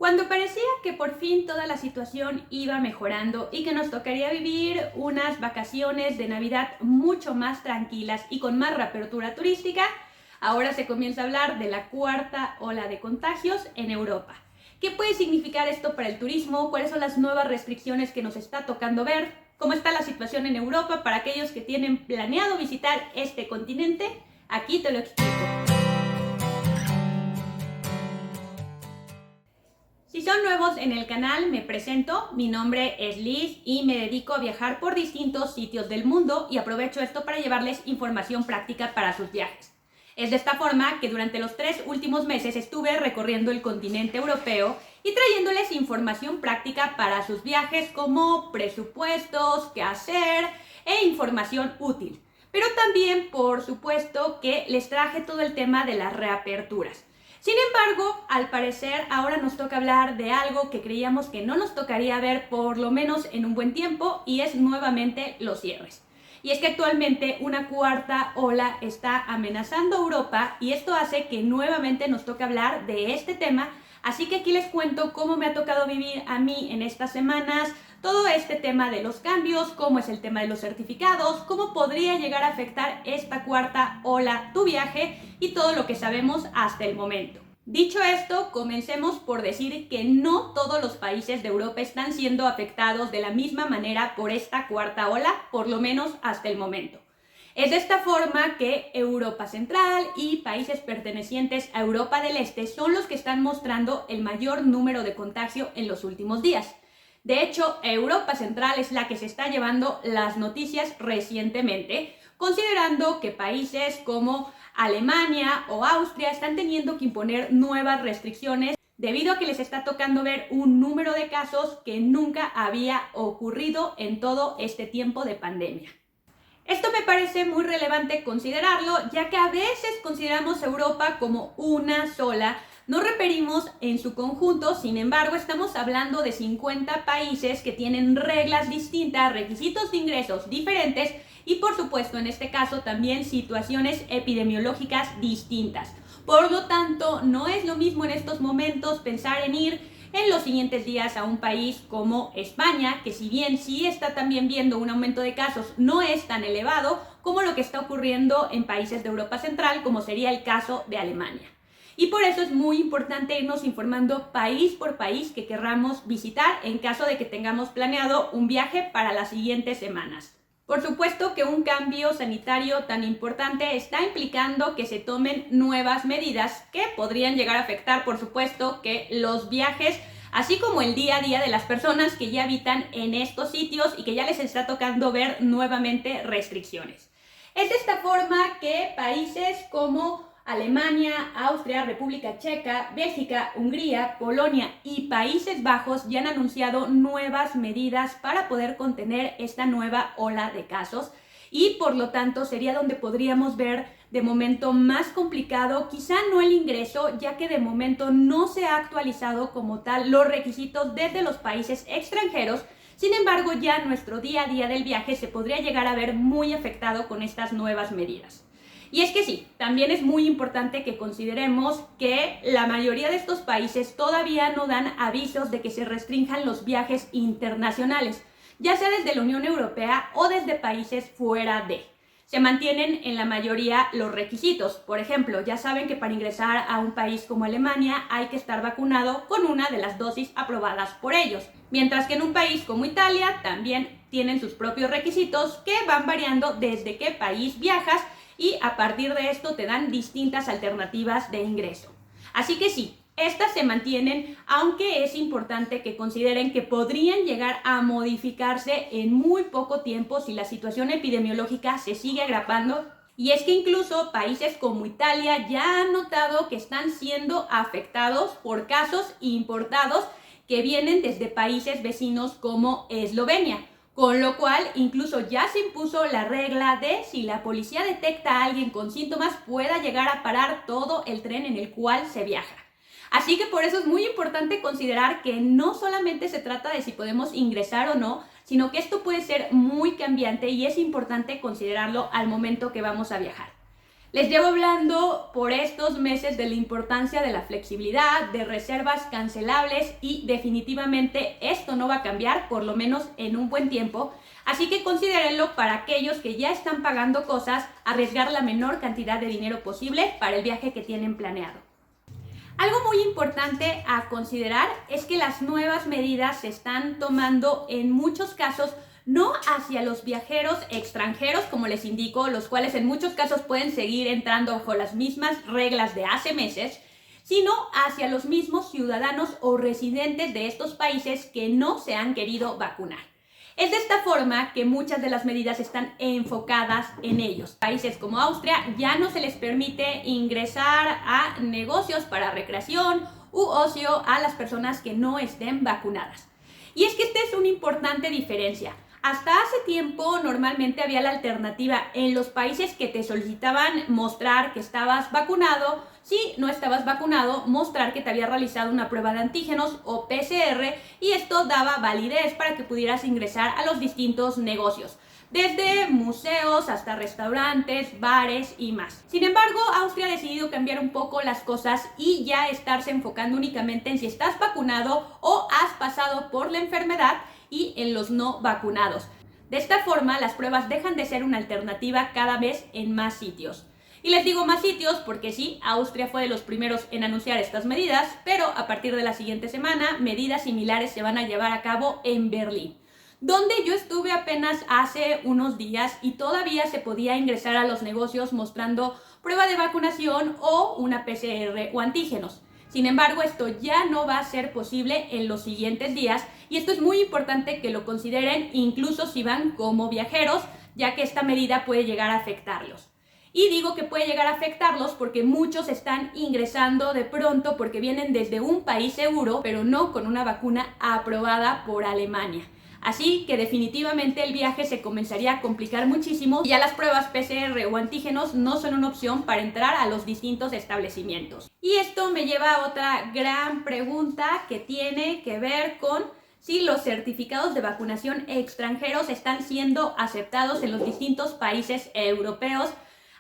Cuando parecía que por fin toda la situación iba mejorando y que nos tocaría vivir unas vacaciones de Navidad mucho más tranquilas y con más reapertura turística, ahora se comienza a hablar de la cuarta ola de contagios en Europa. ¿Qué puede significar esto para el turismo? ¿Cuáles son las nuevas restricciones que nos está tocando ver? ¿Cómo está la situación en Europa para aquellos que tienen planeado visitar este continente? Aquí te lo explico. Si son nuevos en el canal, me presento, mi nombre es Liz y me dedico a viajar por distintos sitios del mundo y aprovecho esto para llevarles información práctica para sus viajes. Es de esta forma que durante los 3 últimos meses estuve recorriendo el continente europeo y trayéndoles información práctica para sus viajes como presupuestos, qué hacer e información útil. Pero también, por supuesto, que les traje todo el tema de las reaperturas. Sin embargo, al parecer ahora nos toca hablar de algo que creíamos que no nos tocaría ver por lo menos en un buen tiempo y es nuevamente los cierres. Y es que actualmente una cuarta ola está amenazando a Europa y esto hace que nuevamente nos toque hablar de este tema. Así que aquí les cuento cómo me ha tocado vivir a mí en estas semanas todo este tema de los cambios, cómo es el tema de los certificados, cómo podría llegar a afectar esta cuarta ola tu viaje y todo lo que sabemos hasta el momento. Dicho esto, comencemos por decir que no todos los países de Europa están siendo afectados de la misma manera por esta cuarta ola, por lo menos hasta el momento. Es de esta forma que Europa Central y países pertenecientes a Europa del Este son los que están mostrando el mayor número de contagio en los últimos días. De hecho, Europa Central es la que se está llevando las noticias recientemente, considerando que países como Alemania o Austria están teniendo que imponer nuevas restricciones debido a que les está tocando ver un número de casos que nunca había ocurrido en todo este tiempo de pandemia. Esto me parece muy relevante considerarlo, ya que a veces consideramos Europa como una sola. Nos referimos en su conjunto, sin embargo, estamos hablando de 50 países que tienen reglas distintas, requisitos de ingresos diferentes y, por supuesto, en este caso también situaciones epidemiológicas distintas. Por lo tanto, no es lo mismo en estos momentos pensar en ir en los siguientes días a un país como España, que si bien sí está también viendo un aumento de casos, no es tan elevado como lo que está ocurriendo en países de Europa Central, como sería el caso de Alemania. Y por eso es muy importante irnos informando país por país que querramos visitar en caso de que tengamos planeado un viaje para las siguientes semanas. Por supuesto que un cambio sanitario tan importante está implicando que se tomen nuevas medidas que podrían llegar a afectar, por supuesto, que los viajes, así como el día a día de las personas que ya habitan en estos sitios y que ya les está tocando ver nuevamente restricciones. Es de esta forma que países como Alemania, Austria, República Checa, Bélgica, Hungría, Polonia y Países Bajos ya han anunciado nuevas medidas para poder contener esta nueva ola de casos y por lo tanto sería donde podríamos ver de momento más complicado, quizá no el ingreso, ya que de momento no se ha actualizado como tal los requisitos desde los países extranjeros. Sin embargo, ya nuestro día a día del viaje se podría llegar a ver muy afectado con estas nuevas medidas. Y es que sí, también es muy importante que consideremos que la mayoría de estos países todavía no dan avisos de que se restrinjan los viajes internacionales, ya sea desde la Unión Europea o desde países fuera de. Se mantienen en la mayoría los requisitos. Por ejemplo, ya saben que para ingresar a un país como Alemania hay que estar vacunado con una de las dosis aprobadas por ellos. Mientras que en un país como Italia también tienen sus propios requisitos que van variando desde qué país viajas y a partir de esto te dan distintas alternativas de ingreso. Así que sí, estas se mantienen, aunque es importante que consideren que podrían llegar a modificarse en muy poco tiempo si la situación epidemiológica se sigue agravando. Y es que incluso países como Italia ya han notado que están siendo afectados por casos importados que vienen desde países vecinos como Eslovenia. Con lo cual, incluso ya se impuso la regla de si la policía detecta a alguien con síntomas, pueda llegar a parar todo el tren en el cual se viaja. Así que por eso es muy importante considerar que no solamente se trata de si podemos ingresar o no, sino que esto puede ser muy cambiante y es importante considerarlo al momento que vamos a viajar. Les llevo hablando por estos meses de la importancia de la flexibilidad, de reservas cancelables y definitivamente esto no va a cambiar, por lo menos en un buen tiempo. Así que considérenlo para aquellos que ya están pagando cosas, arriesgar la menor cantidad de dinero posible para el viaje que tienen planeado. Algo muy importante a considerar es que las nuevas medidas se están tomando en muchos casos no hacia los viajeros extranjeros, como les indico, los cuales en muchos casos pueden seguir entrando bajo las mismas reglas de hace meses, sino hacia los mismos ciudadanos o residentes de estos países que no se han querido vacunar. Es de esta forma que muchas de las medidas están enfocadas en ellos. Países como Austria ya no se les permite ingresar a negocios para recreación u ocio a las personas que no estén vacunadas. Y es que esta es una importante diferencia. Hasta hace tiempo normalmente había la alternativa en los países que te solicitaban mostrar que estabas vacunado. Si no estabas vacunado, mostrar que te había realizado una prueba de antígenos o PCR, y esto daba validez para que pudieras ingresar a los distintos negocios, desde museos hasta restaurantes, bares y más. Sin embargo, Austria ha decidido cambiar un poco las cosas y ya estarse enfocando únicamente en si estás vacunado o has pasado por la enfermedad y en los no vacunados. De esta forma, las pruebas dejan de ser una alternativa cada vez en más sitios. Y les digo más sitios porque sí, Austria fue de los primeros en anunciar estas medidas, pero a partir de la siguiente semana, medidas similares se van a llevar a cabo en Berlín, donde yo estuve apenas hace unos días y todavía se podía ingresar a los negocios mostrando prueba de vacunación o una PCR o antígenos. Sin embargo, esto ya no va a ser posible en los siguientes días y esto es muy importante que lo consideren incluso si van como viajeros, ya que esta medida puede llegar a afectarlos. Y digo que puede llegar a afectarlos porque muchos están ingresando de pronto porque vienen desde un país seguro, pero no con una vacuna aprobada por Alemania. Así que definitivamente el viaje se comenzaría a complicar muchísimo y ya las pruebas PCR o antígenos no son una opción para entrar a los distintos establecimientos. Y esto me lleva a otra gran pregunta que tiene que ver con si los certificados de vacunación extranjeros están siendo aceptados en los distintos países europeos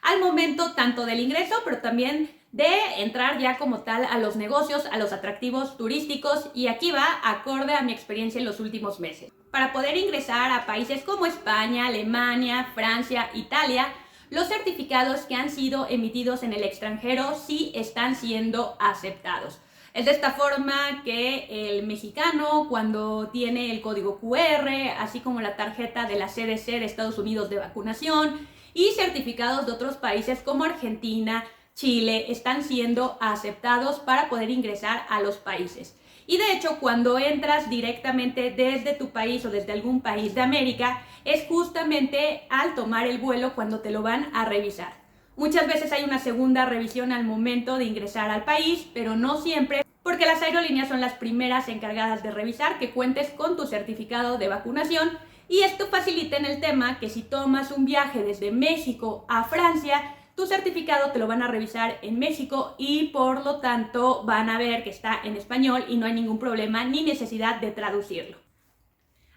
al momento tanto del ingreso, pero también de entrar ya como tal a los negocios, a los atractivos turísticos, y aquí va acorde a mi experiencia en los últimos meses. Para poder ingresar a países como España, Alemania, Francia, Italia, los certificados que han sido emitidos en el extranjero sí están siendo aceptados. Es de esta forma que el mexicano, cuando tiene el código QR, así como la tarjeta de la CDC de Estados Unidos de vacunación, y certificados de otros países como Argentina, Chile, están siendo aceptados para poder ingresar a los países. Y de hecho, cuando entras directamente desde tu país o desde algún país de América, es justamente al tomar el vuelo cuando te lo van a revisar. Muchas veces hay una segunda revisión al momento de ingresar al país, pero no siempre, porque las aerolíneas son las primeras encargadas de revisar que cuentes con tu certificado de vacunación. Y esto facilita en el tema que si tomas un viaje desde México a Francia, tu certificado te lo van a revisar en México y por lo tanto van a ver que está en español y no hay ningún problema ni necesidad de traducirlo.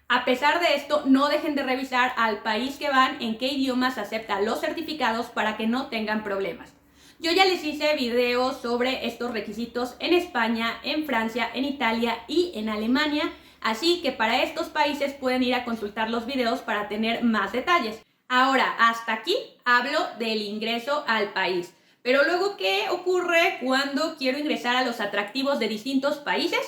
A pesar de esto, no dejen de revisar al país que van en qué idiomas acepta los certificados para que no tengan problemas. Yo ya les hice videos sobre estos requisitos en España, en Francia, en Italia y en Alemania. Así que para estos países pueden ir a consultar los videos para tener más detalles. Ahora, hasta aquí hablo del ingreso al país. Pero luego, ¿qué ocurre cuando quiero ingresar a los atractivos de distintos países?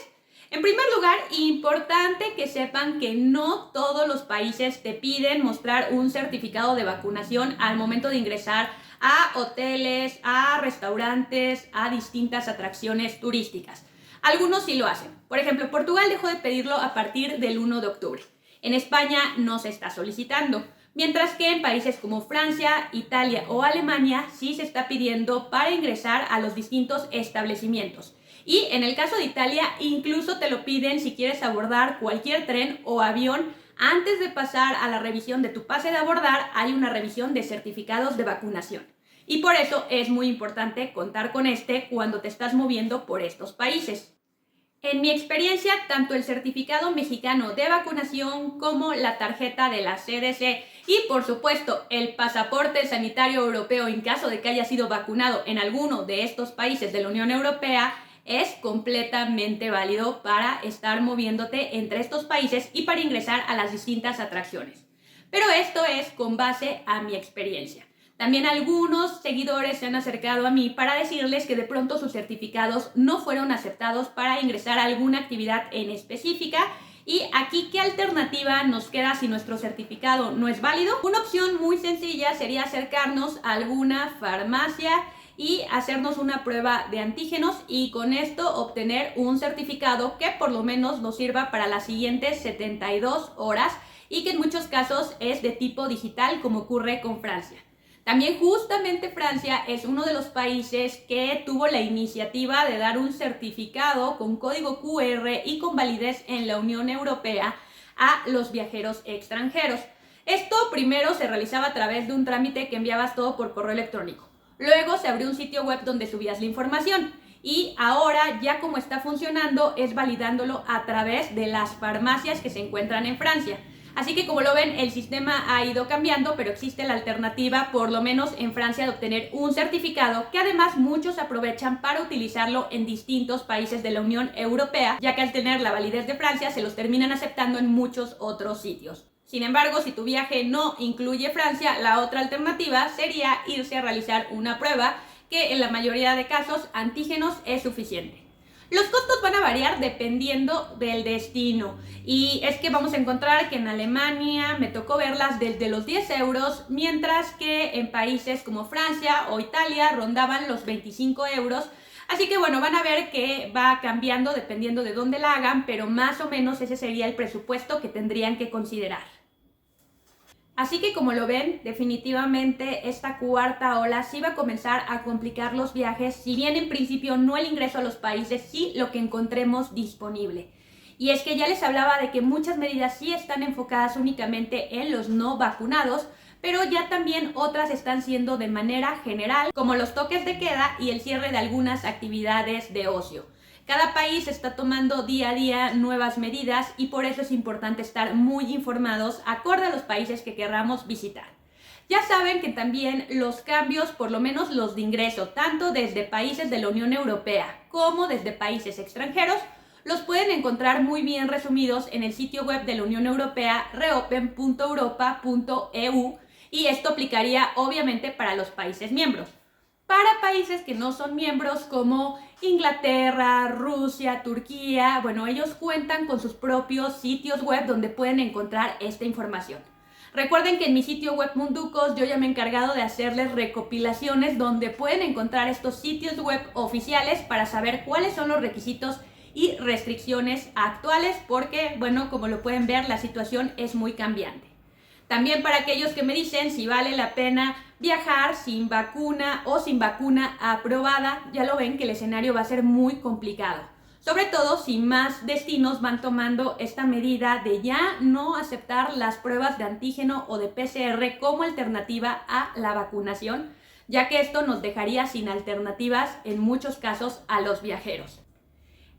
En primer lugar, importante que sepan que no todos los países te piden mostrar un certificado de vacunación al momento de ingresar a hoteles, a restaurantes, a distintas atracciones turísticas. Algunos sí lo hacen. Por ejemplo, Portugal dejó de pedirlo a partir del 1 de octubre. En España no se está solicitando, mientras que en países como Francia, Italia o Alemania sí se está pidiendo para ingresar a los distintos establecimientos. Y en el caso de Italia, incluso te lo piden si quieres abordar cualquier tren o avión. Antes de pasar a la revisión de tu pase de abordar, hay una revisión de certificados de vacunación. Y por eso es muy importante contar con este cuando te estás moviendo por estos países. En mi experiencia, tanto el certificado mexicano de vacunación como la tarjeta de la CDC y, por supuesto, el pasaporte sanitario europeo en caso de que haya sido vacunado en alguno de estos países de la Unión Europea es completamente válido para estar moviéndote entre estos países y para ingresar a las distintas atracciones. Pero esto es con base a mi experiencia. También algunos seguidores se han acercado a mí para decirles que de pronto sus certificados no fueron aceptados para ingresar a alguna actividad en específica. Y aquí, ¿qué alternativa nos queda si nuestro certificado no es válido? Una opción muy sencilla sería acercarnos a alguna farmacia y hacernos una prueba de antígenos y con esto obtener un certificado que por lo menos nos sirva para las siguientes 72 horas y que en muchos casos es de tipo digital, como ocurre con Francia. También justamente Francia es uno de los países que tuvo la iniciativa de dar un certificado con código QR y con validez en la Unión Europea a los viajeros extranjeros. Esto primero se realizaba a través de un trámite que enviabas todo por correo electrónico. Luego se abrió un sitio web donde subías la información y ahora ya como está funcionando es validándolo a través de las farmacias que se encuentran en Francia. Así que como lo ven, el sistema ha ido cambiando, pero existe la alternativa, por lo menos en Francia, de obtener un certificado que además muchos aprovechan para utilizarlo en distintos países de la Unión Europea, ya que al tener la validez de Francia se los terminan aceptando en muchos otros sitios. Sin embargo, si tu viaje no incluye Francia, la otra alternativa sería irse a realizar una prueba que en la mayoría de casos antígenos es suficiente. Los costos van a variar dependiendo del destino y es que vamos a encontrar que en Alemania me tocó verlas desde los 10 euros, mientras que en países como Francia o Italia rondaban los 25 euros. Así que bueno, van a ver que va cambiando dependiendo de dónde la hagan, pero más o menos ese sería el presupuesto que tendrían que considerar. Así que como lo ven, definitivamente esta cuarta ola sí va a comenzar a complicar los viajes, si bien en principio no el ingreso a los países, sí lo que encontremos disponible. Y es que ya les hablaba de que muchas medidas sí están enfocadas únicamente en los no vacunados, pero ya también otras están siendo de manera general, como los toques de queda y el cierre de algunas actividades de ocio. Cada país está tomando día a día nuevas medidas y por eso es importante estar muy informados acorde a los países que querramos visitar. Ya saben que también los cambios, por lo menos los de ingreso, tanto desde países de la Unión Europea como desde países extranjeros, los pueden encontrar muy bien resumidos en el sitio web de la Unión Europea reopen.europa.eu y esto aplicaría obviamente para los países miembros. Para países que no son miembros como Inglaterra, Rusia, Turquía, bueno, ellos cuentan con sus propios sitios web donde pueden encontrar esta información. Recuerden que en mi sitio web Munducos yo ya me he encargado de hacerles recopilaciones donde pueden encontrar estos sitios web oficiales para saber cuáles son los requisitos y restricciones actuales porque, bueno, como lo pueden ver, la situación es muy cambiante. También para aquellos que me dicen si vale la pena viajar sin vacuna o sin vacuna aprobada, ya lo ven que el escenario va a ser muy complicado. Sobre todo si más destinos van tomando esta medida de ya no aceptar las pruebas de antígeno o de PCR como alternativa a la vacunación, ya que esto nos dejaría sin alternativas en muchos casos a los viajeros.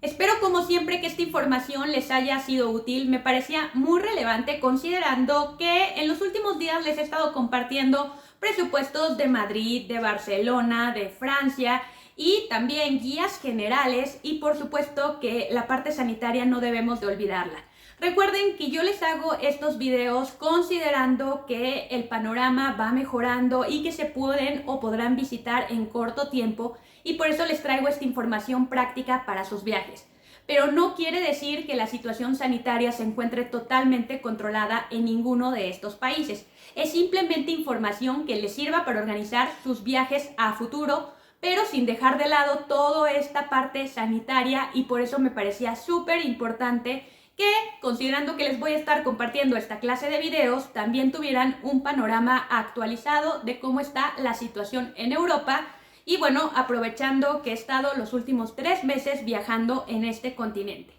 Espero como siempre que esta información les haya sido útil, me parecía muy relevante considerando que en los últimos días les he estado compartiendo presupuestos de Madrid, de Barcelona, de Francia y también guías generales y por supuesto que la parte sanitaria no debemos de olvidarla. Recuerden que yo les hago estos videos considerando que el panorama va mejorando y que se pueden o podrán visitar en corto tiempo y por eso les traigo esta información práctica para sus viajes. Pero no quiere decir que la situación sanitaria se encuentre totalmente controlada en ninguno de estos países. Es simplemente información que les sirva para organizar sus viajes a futuro, pero sin dejar de lado toda esta parte sanitaria y por eso me parecía súper importante que, considerando que les voy a estar compartiendo esta clase de videos, también tuvieran un panorama actualizado de cómo está la situación en Europa y bueno, aprovechando que he estado los últimos 3 meses viajando en este continente.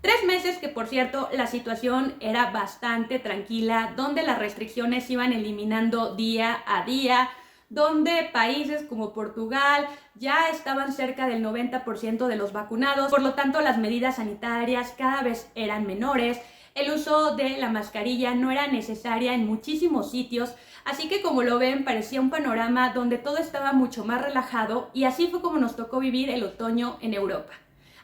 3 meses que por cierto la situación era bastante tranquila, donde las restricciones se iban eliminando día a día, donde países como Portugal ya estaban cerca del 90% de los vacunados, por lo tanto las medidas sanitarias cada vez eran menores, el uso de la mascarilla no era necesaria en muchísimos sitios, así que como lo ven parecía un panorama donde todo estaba mucho más relajado y así fue como nos tocó vivir el otoño en Europa.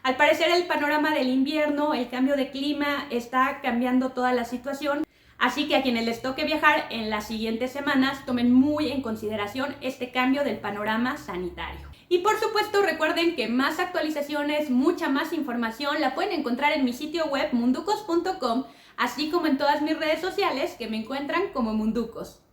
Al parecer el panorama del invierno, el cambio de clima está cambiando toda la situación, así que a quienes les toque viajar en las siguientes semanas tomen muy en consideración este cambio del panorama sanitario. Y por supuesto recuerden que más actualizaciones, mucha más información la pueden encontrar en mi sitio web munducos.com, así como en todas mis redes sociales que me encuentran como Munducos.